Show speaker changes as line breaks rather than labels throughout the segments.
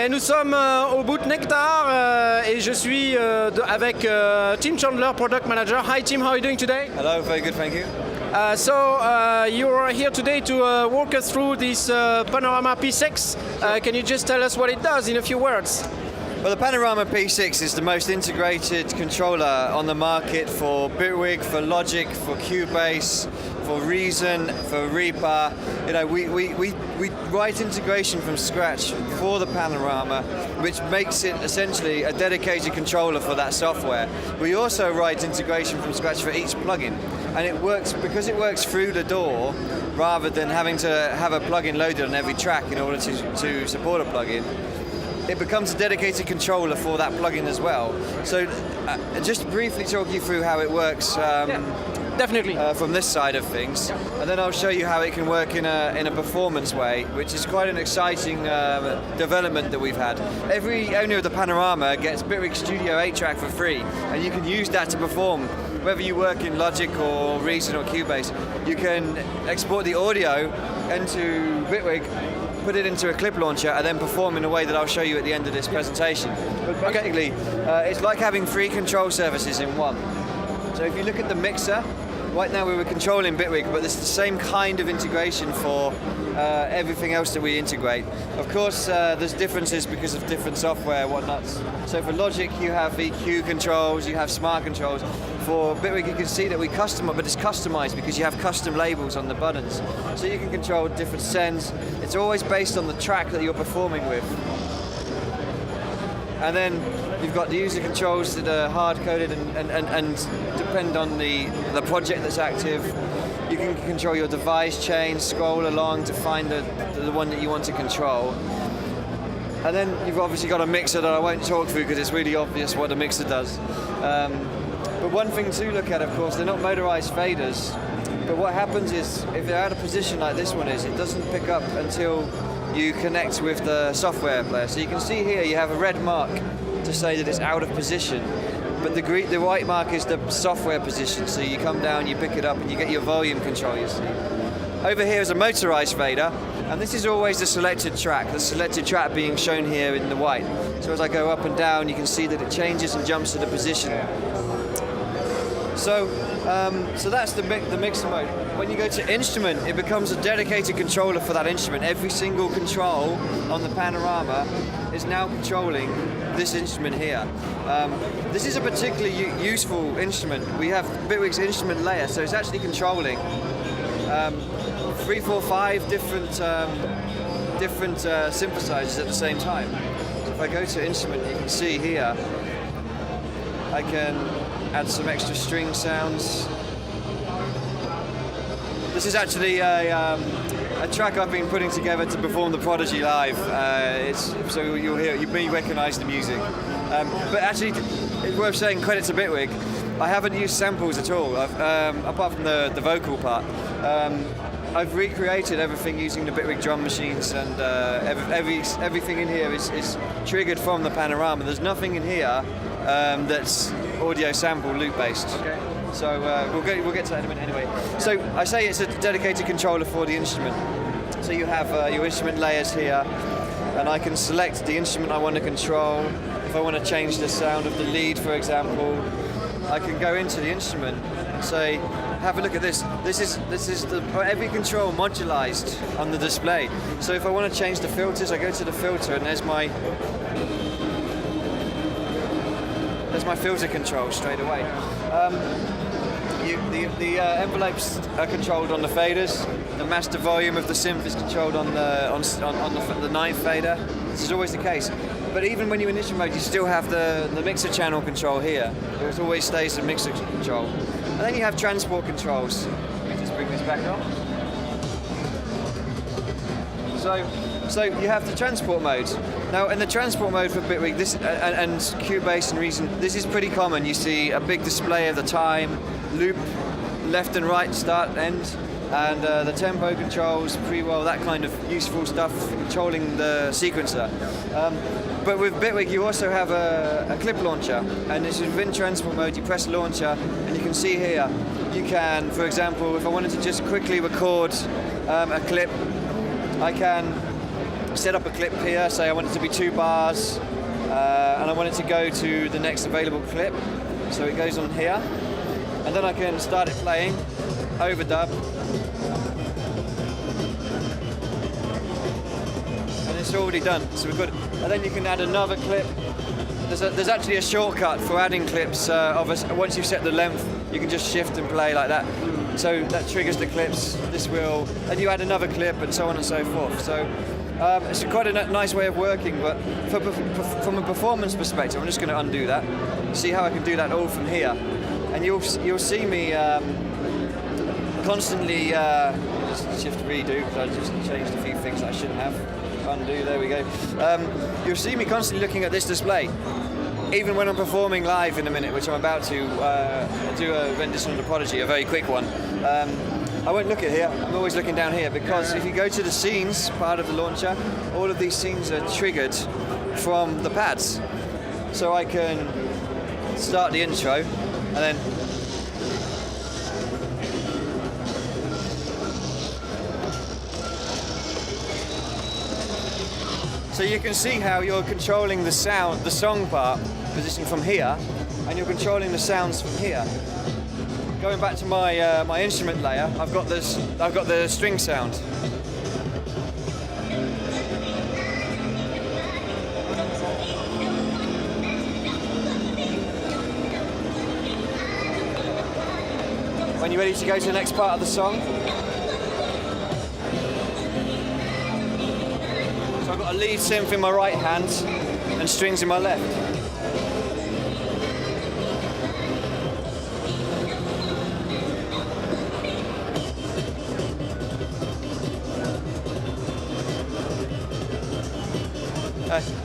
Et nous sommes au boot Nektar et je suis avec Tim Chandler, Product Manager. Hi Tim, how are you doing today?
Hello, very good, thank you.
You are here today to walk us through this Panorama P6. Can you just tell us what it does in a few words?
Well, the Panorama P6 is the most integrated controller on the market for Bitwig, for Logic, for Cubase, for Reason, for Reaper. You know, we write integration from scratch for the Panorama, which makes it essentially a dedicated controller for that software. We also write integration from scratch for each plugin, and it works because it works through the door rather than having to have a plugin loaded on every track in order to support a plugin. It becomes a dedicated controller for that plugin as well. So just briefly talk you through how it works
definitely.
From this side of things. And then I'll show you how it can work in a performance way, which is quite an exciting development that we've had. Every owner of the Panorama gets Bitwig Studio 8-track for free, and you can use that to perform. Whether you work in Logic or Reason or Cubase, you can export the audio into Bitwig, put it into a clip launcher, and then perform in a way that I'll show you at the end of this presentation. But basically, it's like having three control services in one. So if you look at the mixer, right now we were controlling Bitwig, but it's the same kind of integration for everything else that we integrate. Of course, there's differences because of different software and whatnot. So for Logic, you have EQ controls, you have smart controls. For Bitwig, you can see that we customize, but it's customized because you have custom labels on the buttons. So you can control different sends. It's always based on the track that you're performing with. And then you've got the user controls that are hard-coded and depend on the project that's active. You can control your device, change, scroll along to find the one that you want to control. And then you've obviously got a mixer that I won't talk through because it's really obvious what the mixer does. But one thing to look at, of course, they're not motorized faders. But what happens is, if they're out of position like this one is, it doesn't pick up until you connect with the software player. So you can see here you have a red mark to say that it's out of position. But the white mark is the software position. So you come down, you pick it up, and you get your volume control, you see. Over here is a motorized fader, and this is always the selected track being shown here in the white. So as I go up and down, you can see that it changes and jumps to the position. So that's the mixer mode. When you go to instrument, it becomes a dedicated controller for that instrument. Every single control on the Panorama is now controlling this instrument here. This is a particularly useful instrument. We have Bitwig's instrument layer, so it's actually controlling 3, 4, 5 different synthesizers at the same time. So if I go to instrument, you can see here I can add some extra string sounds. This is actually a track I've been putting together to perform the Prodigy live. So you may recognise the music. But actually, it's worth saying credit to Bitwig. I haven't used samples at all, apart from the vocal part. I've recreated everything using the Bitwig drum machines, and everything in here is triggered from the Panorama. There's nothing in here that's audio sample loop based. Okay. So we'll get to that in a minute anyway. So I say it's a dedicated controller for the instrument. So you have your instrument layers here, and I can select the instrument I want to control. If I want to change the sound of the lead, for example, I can go into the instrument and say, have a look at this. This is every control modularized on the display. So if I want to change the filters, I go to the filter, and there's my filter control straight away. The envelopes are controlled on the faders. The master volume of the synth is controlled on the ninth fader. This is always the case. But even when you're in instrument mode, you still have the mixer channel control here. It always stays the mixer control. And then you have transport controls. Let me just bring this back up. So you have the transport mode. Now, in the transport mode for Bitwig, this and Cubase and Reason, this is pretty common. You see a big display of the time, loop, left and right, start, end, and the tempo controls, pre-roll, that kind of useful stuff, controlling the sequencer. But with Bitwig, you also have a clip launcher, and it's within transport mode. You press launcher, and you can see here, you can, for example, if I wanted to just quickly record a clip, I can set up a clip here, say I want it to be 2 bars, and I want it to go to the next available clip. So it goes on here, and then I can start it playing, overdub, and it's already done. So we've got, and then you can add another clip. There's actually a shortcut for adding clips. Once you've set the length, you can just shift and play like that. So that triggers the clips. This will, and you add another clip, and so on and so forth. So it's quite a nice way of working. But from a performance perspective, I'm just going to undo that. See how I can do that all from here, and you'll see me constantly. Just shift redo because I just changed a few things that I shouldn't have. Undo, there we go. You'll see me constantly looking at this display, even when I'm performing live in a minute, which I'm about to do a rendition of the Prodigy, a very quick one. I won't look at here, I'm always looking down here, because if you go to the scenes part of the launcher, all of these scenes are triggered from the pads. So I can start the intro, and then so you can see how you're controlling the sound, the song part, position from here, and you're controlling the sounds from here. Going back to my my instrument layer, I've got the string sound. When you're ready to go to the next part of the song. So I've got a lead synth in my right hand and strings in my left.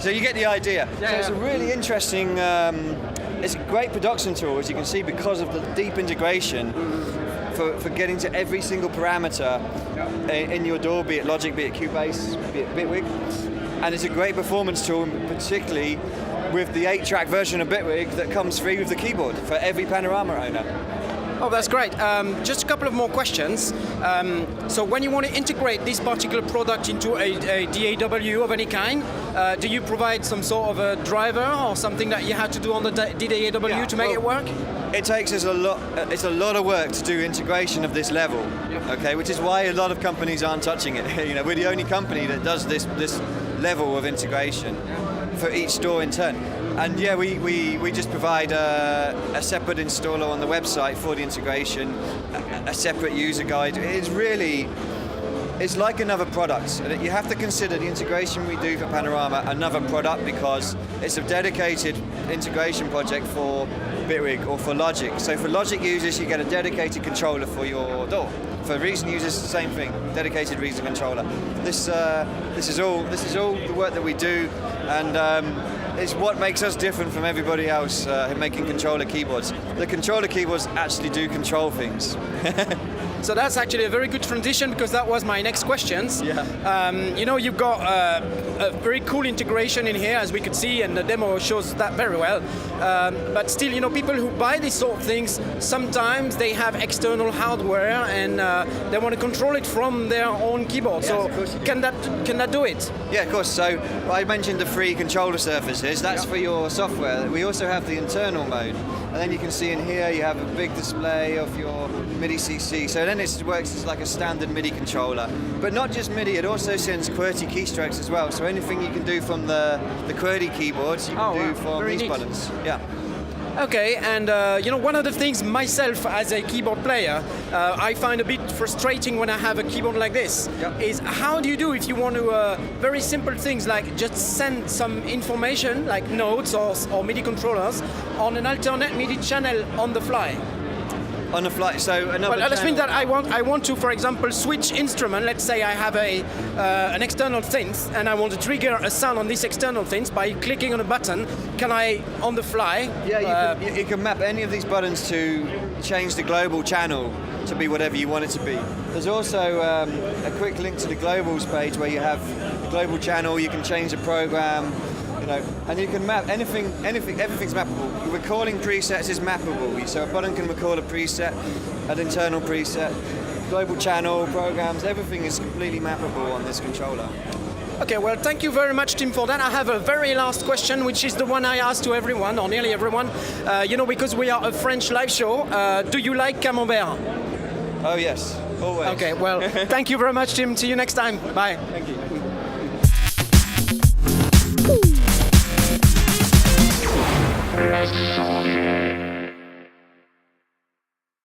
So you get the idea.
Yeah,
so it's a really interesting, it's a great production tool, as you can see, because of the deep integration for getting to every single parameter in your DAW, be it Logic, be it Cubase, be it Bitwig. And it's a great performance tool, particularly with the 8-track version of Bitwig that comes free with the keyboard for every Panorama owner.
Oh, that's great. Just a couple of more questions. So when you want to integrate this particular product into a DAW of any kind, do you provide some sort of a driver or something that you have to do on the DAW to make it work?
It takes us a lot. It's a lot of work to do integration of this level. Okay, which is why a lot of companies aren't touching it. You know, we're the only company that does this level of integration for each store in turn. And yeah, we just provide a separate installer on the website for the integration, a separate user guide. It's like another product. You have to consider the integration we do for Panorama another product, because it's a dedicated integration project for Bitwig or for Logic. So for Logic users, you get a dedicated controller for your DAW. For Reason users, the same thing, dedicated Reason controller. This is all the work that we do, and it's what makes us different from everybody else making controller keyboards. The controller keyboards actually do control things.
So that's actually a very good transition, because that was my next questions.
Yeah.
You know, you've got a very cool integration in here, as we could see, and the demo shows that very well. But still, you know, people who buy these sort of things, sometimes they have external hardware and they want to control it from their own keyboard.
Yes,
so
of course you
can that do it?
Yeah, of course. So I mentioned the free controller surfaces. That's for your software. We also have the internal mode. And then you can see in here you have a big display of your MIDI CC. So then it works as like a standard MIDI controller. But not just MIDI, it also sends QWERTY keystrokes as well. So anything you can do from the QWERTY keyboards, you can do from
very
these
neat.
buttons. Yeah.
Okay, and you know, one of the things myself as a keyboard player, I find a bit frustrating when I have a keyboard like this, is how do you do if you want to, very simple things like just send some information like notes or MIDI controllers on an alternate MIDI channel on the fly?
On the fly, so another
Well, let's mean
channel.
that I want to, for example, switch instrument. Let's say I have an external synth and I want to trigger a sound on this external synth by clicking on a button. Can I, on the fly?
Yeah, you can map any of these buttons to change the global channel to be whatever you want it to be. There's also a quick link to the globals page where you have global channel. You can change the program. You know, and you can map anything, everything's mappable. Recording presets is mappable, so a button can record a preset, an internal preset, global channel, programs, everything is completely mappable on this controller.
Okay, well, thank you very much, Tim, for that. I have a very last question, which is the one I ask to everyone, or nearly everyone. Because we are a French live show, do you like camembert?
Oh yes, always.
Okay, well, thank you very much, Tim. See you next time. Bye.
Thank you.